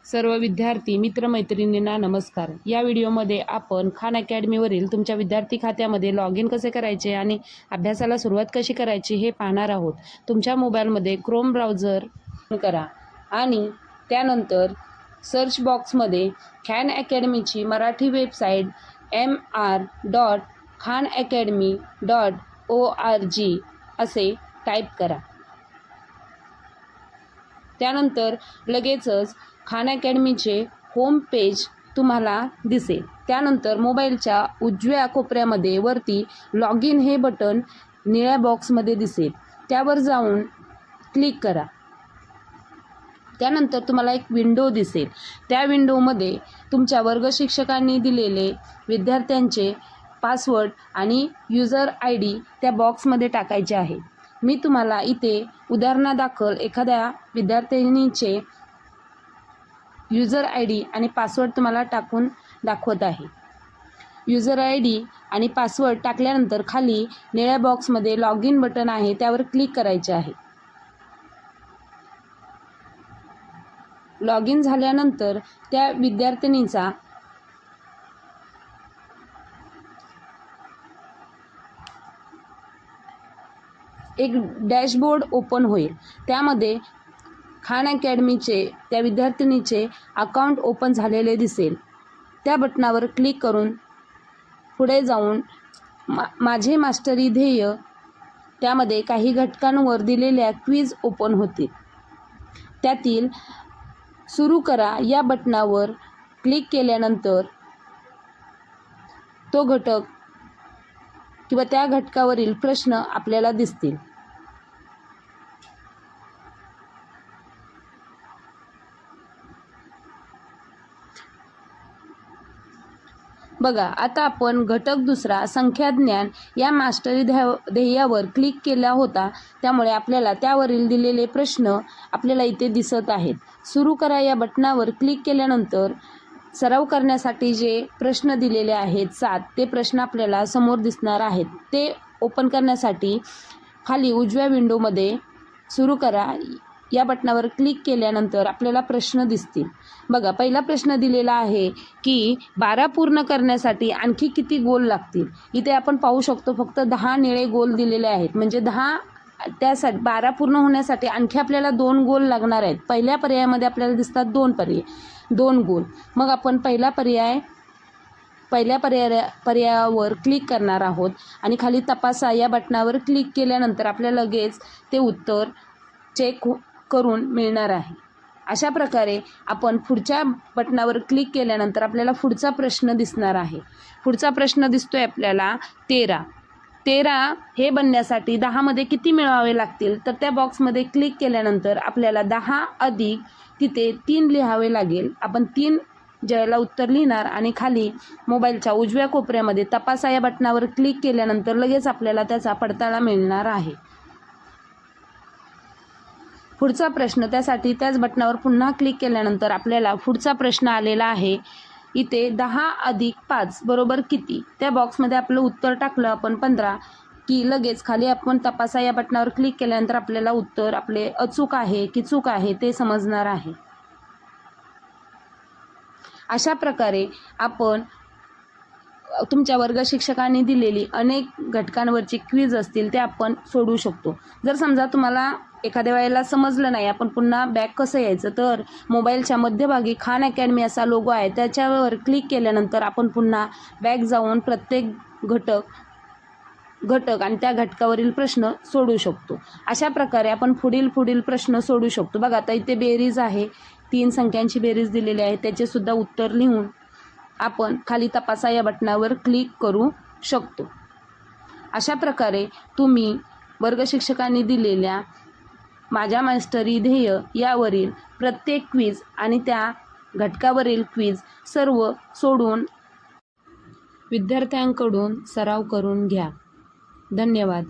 सर्व विद्यार्थी मित्रमैत्रिणींना नमस्कार। या व्हिडिओमध्ये आपण खान अकॅडमीवरील तुमच्या विद्यार्थी खात्यामध्ये लॉग इन कसे करायचे आणि अभ्यासाला सुरुवात कशी करायची हे पाहणार आहोत। तुमच्या मोबाईलमध्ये क्रोम ब्राउझर करा आणि त्यानंतर सर्च बॉक्समध्ये खान अकॅडमीची मराठी वेबसाईट mr.khanacademy.org असे टाईप करा। त्यानंतर लगेचच खान अकॅडमीचे होम पेज तुम्हाला दिसेल। त्यानंतर मोबाईलच्या उजव्या कोपऱ्यामध्ये वरती लॉग इन हे बटन निळ्या बॉक्समध्ये दिसेल, त्यावर जाऊन क्लिक करा। त्यानंतर तुम्हाला एक विंडो दिसेल, त्या विंडोमध्ये तुमच्या वर्ग शिक्षकांनी दिलेले विद्यार्थ्यांचे पासवर्ड आणि यूजर ID त्या बॉक्समध्ये टाकायचे आहे। मी तुम्हाला इथे उदाहरणादाखल एखाद्या विद्यार्थिनीचे यूजर ID आणि पासवर्ड तुम्हाला टाकून दाखवत आहे। यूजर ID आणि पासवर्ड टाकल्यानंतर खाली निळ्या बॉक्समध्ये लॉग इन बटन आहे, त्यावर क्लिक करायचे आहे। लॉग इन झाल्यानंतर त्या विद्यार्थिनीचा एक डॅशबोर्ड ओपन होईल, त्यामध्ये खान अकॅडमीचे त्या विद्यार्थिनीचे अकाउंट ओपन झालेले दिसेल। त्या बटनावर क्लिक करून पुढे जाऊन माझे मास्टरी ध्येय त्यामध्ये काही घटकांवर दिलेल्या क्विज ओपन होतील। त्यातील सुरू करा या बटनावर क्लिक केल्यानंतर तो घटक किंवा त्या घटकावरील प्रश्न आपल्याला दिसतील। बघा, आता आपण घटक दुसरा संख्याज्ञान या मास्टरी ध्येयावर क्लिक केला होता, त्यामुळे आपल्याला त्यावरील दिलेले प्रश्न आपल्याला इथे दिसत आहेत। सुरू करा या बटनावर क्लिक केल्यानंतर सराव करण्यासाठी जे प्रश्न दिलेले आहेत 7 ते प्रश्न आपल्याला समोर दिसणार आहेत। ते ओपन करण्यासाठी खाली उजव्या विंडोमध्ये सुरू करा या बटनावर क्लिक केल्यानंतर आपल्याला प्रश्न दिसतील। बघा, पहिला प्रश्न दिलेला आहे की 12 पूर्ण करण्यासाठी आणखी किती गोल लागतील। इथे आपण पाहू शकतो फक्त 10 निळे गोल दिलेले आहेत, म्हणजे 10 त्यासाठी 12 पूर्ण होण्यासाठी आणखी आपल्याला 2 गोल लागणार आहेत। पहिल्या पर्यायामध्ये आपल्याला दिसतात 2 गोल। मग आपण पहिल्या पर्यायावर क्लिक करणार आहोत आणि खाली तपासा या बटनावर क्लिक केल्यानंतर आपल्याला लगेच ते उत्तर चेक करून मिळणार आहे। अशा प्रकारे आपण पुढच्या बटनावर क्लिक केल्यानंतर आपल्याला पुढचा प्रश्न दिसणार आहे। पुढचा प्रश्न दिसतोय आपल्याला 13 हे बनण्यासाठी 10 मध्ये किती मिळवावे लागतील, तर त्या बॉक्समध्ये क्लिक केल्यानंतर आपल्याला 10 अधिक तिथे 3 लिहावे लागेल। आपण 3 ज्याला उत्तर लिहिणार आणि खाली मोबाईलच्या उजव्या कोपऱ्यामध्ये तपासा या बटनावर क्लिक केल्यानंतर लगेच आपल्याला त्याचा पडताळा मिळणार आहे। पुढचा प्रश्न त्यासाठी त्याच बटनावर पुन्हा क्लिक केल्यानंतर आपल्याला पुढचा प्रश्न आलेला आहे। इथे 10 अधिक 5 बरोबर किती, त्या बॉक्समध्ये आपलं उत्तर टाकलं आपण 15 की लगेच खाली आपण तपासा या बटनावर क्लिक केल्यानंतर आपल्याला उत्तर आपले अचूक आहे की चूक आहे ते समजणार आहे। अशा प्रकारे आपण तुमच्या वर्ग शिक्षकांनी दिलेली अनेक घटकांवरची क्विज असतील ते आपण सोडवू शकतो। जर समजा तुम्हाला एखाद्या वेळेला समजलं नाही आपण पुन्हा बॅक कसं यायचं, तर मोबाईलच्या मध्यभागी खान अकॅडमी असा लोगो आहे, त्याच्यावर क्लिक केल्यानंतर आपण पुन्हा बॅक जाऊन प्रत्येक घटक आणि त्या घटकावरील प्रश्न सोडवू शकतो। अशा प्रकारे आपण पुढील प्रश्न सोडवू शकतो। बघा, आता इथे बेरीज आहे, 3 संख्यांची बेरीज दिलेली आहे, त्याचे सुद्धा उत्तर लिहून आपण खाली तपासा या बटनावर क्लिक करू शकतो। अशा प्रकारे तुम्ही वर्ग शिक्षकांनी दिलेल्या माझ्या मास्टरी ध्येय यावरील प्रत्येक क्विज आणि त्या घटकावरील क्विज सर्व सोडून विद्यार्थ्यांकडून सराव करून घ्या। धन्यवाद।